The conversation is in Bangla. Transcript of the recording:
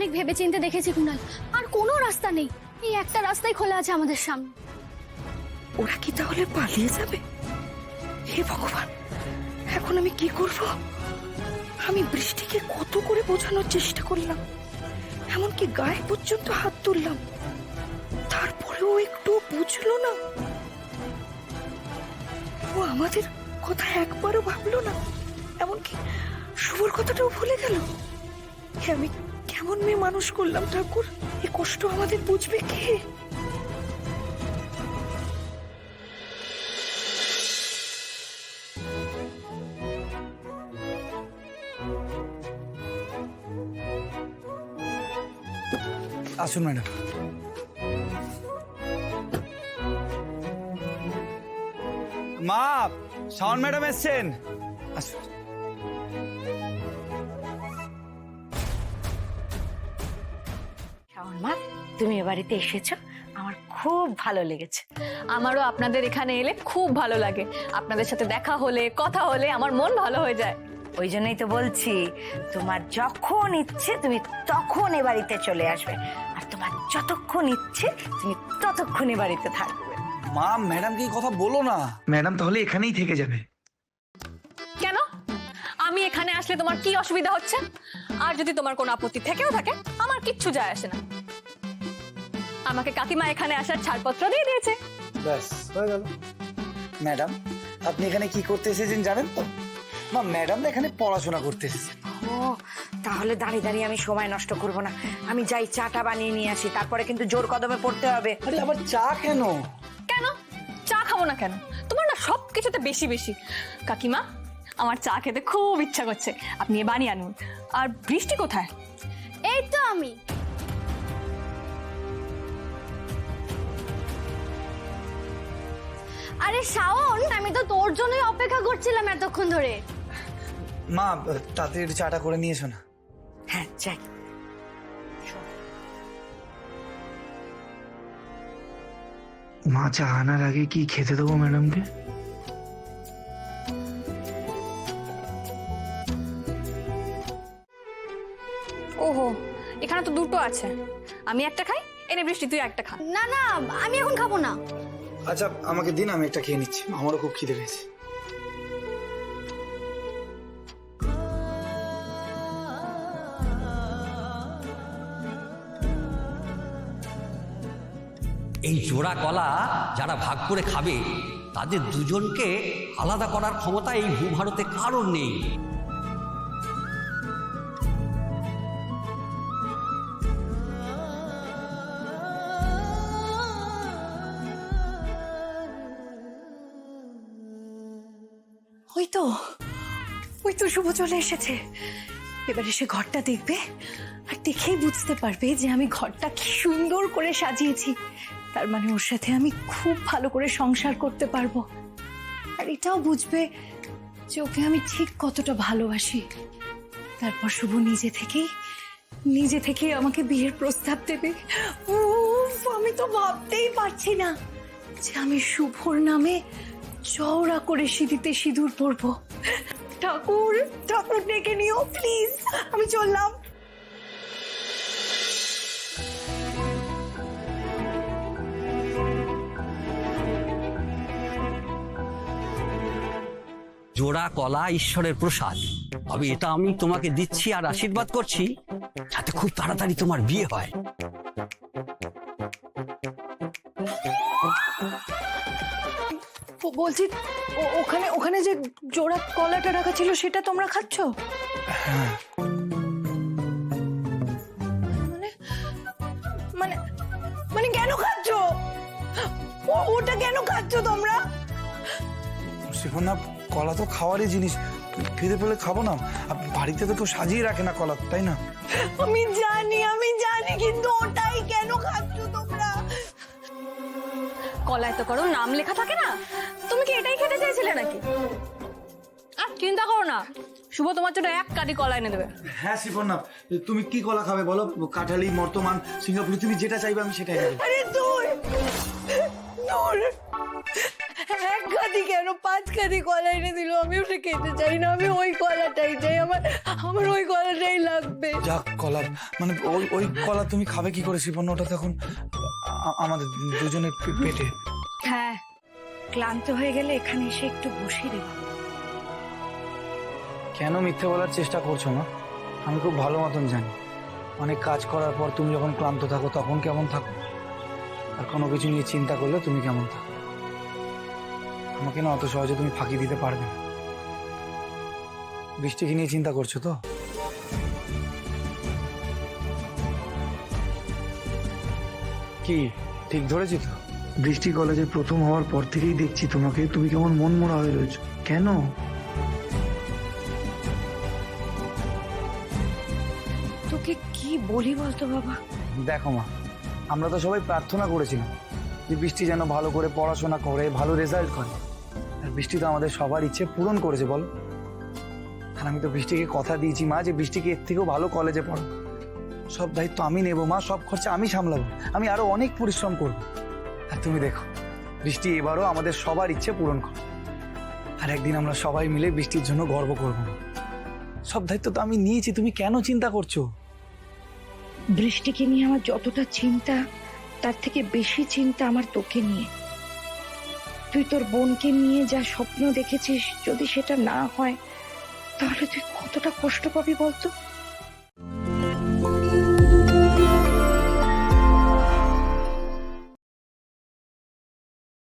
অনেক ভেবেচিন্তে দেখেছি কুনাল, আর কোনো রাস্তা নেই, এই একটা রাস্তাই খোলা আছে আমাদের সামনে। ওরা কি তাহলে পালিয়ে যাবে? হে ভগবান, এখন আমি কি করব? আমি বৃষ্টিকে কত করে বোঝানোর চেষ্টা করলাম, এমনকি গায়ে পর্যন্ত হাত তুললাম, তারপরেও একটু বুঝলো না। ও আমাদের কথা একবারও ভাবলো না, এমনকি শুভর কথাটাও ভুলে গেল। আমি কেমন মেয়ে মানুষ করলাম ঠাকুর, এ কষ্ট আমাদের বুঝবে কে? আসুন ম্যাডাম। মা, শাওন ম্যাডাম এসছেন। আসুন। শাওন মা, তুমি এ বাড়িতে এসেছো, আমার খুব ভালো লেগেছে। আমারও আপনাদের এখানে এলে খুব ভালো লাগে। আপনাদের সাথে দেখা হলে, কথা হলে আমার মন ভালো হয়ে যায়। ওই জন্যই তো বলছি, তোমার যখন ইচ্ছে তুমি তখন এ বাড়িতে চলে আসবে, আর তোমার যতক্ষণ ইচ্ছে তুমি ততক্ষণ এ বাড়িতে থাকবে। মা, ম্যাডামকে এই কথা বলো না। ম্যাডাম তাহলে এখানেই থেকে যাবে। কেন? আমি এখানে আসলে তোমার কি অসুবিধা হচ্ছে? আর যদি তোমার কোনো আপত্তি থেকেও থাকে, আমার কিচ্ছু যায় আসে না। আমাকে কাকিমা এখানে আসার ছাড়পত্র দিয়ে দিয়েছে। ব্যাস হয়ে গেল। ম্যাডাম, আপনি এখানে কি করতে এসেছেন জানেন তো? মা, ম্যাডাম এখানে পড়াশোনা করতে এসেছে। ও, তাহলে দাঁড়িয়ে দাঁড়িয়ে আমি সময় নষ্ট করব না, আমি যাই চাটা বানিয়ে নিয়ে আসি, তারপরে কিন্তু জোর কদমে পড়তে হবে। আরে আবার চা কেন? কেন চা খাবো না কেন? তোমার না সব কিছুতে বেশি বেশি। কাকিমা, আমার চা খেতে খুব ইচ্ছা করছে, আপনি এ বানিয়ে আনুন। আর বৃষ্টি কোথায়? এই তো আমি। আরে শাওন, আমি তো তোর জন্যই অপেক্ষা করছিলাম এতক্ষণ ধরে। মা, তাড়াতাড়ি একটু চাটা করে নিয়ে এসো না। হ্যাঁ, যাই। মা, চা আনার আগে কি খেতে দেবো ম্যাডামকে? ওহো, এখানে তো দুটো আছে, আমি একটা খাই। এনে বৃষ্টি, তুই একটা খা। না না, আমি এখন খাবো না। আচ্ছা, আমাকে দিন, আমি একটা খেয়ে নিচ্ছি, আমারও খুব খিদে পেয়েছে। এই জোড়া কলা যারা ভাগ করে খাবে তাদের দুজনকে আলাদা করার ক্ষমতা এই ভূভারতে কারোর নেই। ওই তো, ওই তো শুভ চলে এসেছে। এবার এসে ঘরটা দেখবে, আর দেখেই বুঝতে পারবে যে আমি ঘরটা কি সুন্দর করে সাজিয়েছি। তার মানে ওর সাথে আমি খুব ভালো করে সংসার করতে পারবো, আর এটাও বুঝবে যে ওকে আমি ঠিক কতটা ভালোবাসি। তারপর শুভ নিজে থেকেই আমাকে বিয়ের প্রস্তাব দেবে। উফ, আমি তো ভাবতেই পারছি না যে আমি শুভর নামে চওড়া করে সিঁড়িতে সিঁদুর পরবো। ঠাকুর, ঠাকুর ডেকে নিও প্লিজ, আমি চললাম। জোড়া কলা ঈশ্বরের প্রসাদ, তবে এটা আমি তোমাকে দিচ্ছি আর আশীর্বাদ করছি যাতে খুব তাড়াতাড়ি তোমার বিয়ে হয়। বলছি, ওখানে ওখানে যে জোড়া কলাটা রাখা ছিল সেটা তোমরা খাচ্ছ? মানে মানে মানে কেন খাচ্ছ? ওটা কেন খাচ্ছ তোমরা? শিখুন না, কলা তো খাওয়ারই জিনিস, খিদে পেলে খাবো না। বাড়িতে তো কেউ সাজিয়ে রাখে না কলা, তাই না? আমি জানি, কিন্তু ওটাই কেন খাচ্ছ তোমরা? কলায় তো কারো নাম লেখা থাকে না, তুমি কি এটাই খেতে চাইছিলে নাকি? আর চিন্তা করো না, শুভ তোমার জন্য এক কাটি কলা এনে দেবে। হ্যাঁ শিখুন না, তুমি কি কলা খাবে বলো? কাঁঠালি, মর্তমান, সিঙ্গাপুরি, তুমি যেটা চাইবে আমি সেটাই খাবো। আরে দূর দূর, এক গাদি কেন 5 গাদি কলা এনে দিল, আমি ওটা খেতে চাই না, আমি ওই কলাটাই চাই, আমার ওই কলাটাই লাগবে। যাক কলা, মানে ওই কলা তুমি খাবে কি করে শিপন? ওটা তখন আমাদের দুজনের পেটে। হ্যাঁ, ক্লান্ত হয়ে গেলে এখানে এসে একটু বসে রে বাবা। কেন মিথ্যে বলার চেষ্টা করছো মা? আমি খুব ভালো মতন জানি অনেক কাজ করার পর তুমি যখন ক্লান্ত থাকো তখন কেমন থাকো, আর কোনো কিছু নিয়ে চিন্তা করলে তুমি কেমন থাকো। আমাকে না অত সহজে তুমি ফাঁকি দিতে পারবে না। বৃষ্টিকে নিয়ে চিন্তা করছো তো? কি ঠিক ধরেছি তো? বৃষ্টি কলেজে প্রথম হওয়ার পর থেকেই দেখছি তোমাকে, তুমি কেমন মন মরা হয়ে রয়েছো কেন? তোকে কি বলি বলতো বাবা? দেখো মা, আমরা তো সবাই প্রার্থনা করেছিলাম যে বৃষ্টি যেন ভালো করে পড়াশোনা করে ভালো রেজাল্ট করে, আর বৃষ্টি তো আমাদের সবার ইচ্ছে পূরণ করেছে বল। আর আমি তো বৃষ্টিকে কথা দিয়েছি মা যে বৃষ্টিকে এর থেকেও ভালো কলেজে পড়ো। সব দায়িত্ব আমি নেবো মা, সব খরচা আমি সামলাবো, আমি আরো অনেক পরিশ্রম করব। আর তুমি দেখো বৃষ্টি এবারও আমাদের সবার ইচ্ছে পূরণ করো, আর একদিন আমরা সবাই মিলে বৃষ্টির জন্য গর্ব করবো। সব দায়িত্ব তো আমি নিয়েছি, তুমি কেন চিন্তা করছো? বৃষ্টিকে নিয়ে আমার যতটা চিন্তা, তার থেকে বেশি চিন্তা আমার তোকে নিয়ে। তুই তোর বোনকে নিয়ে যা স্বপ্ন দেখেছিস, যদি সেটা না হয় তাহলে তুই কতটা কষ্ট পাবি বলতো।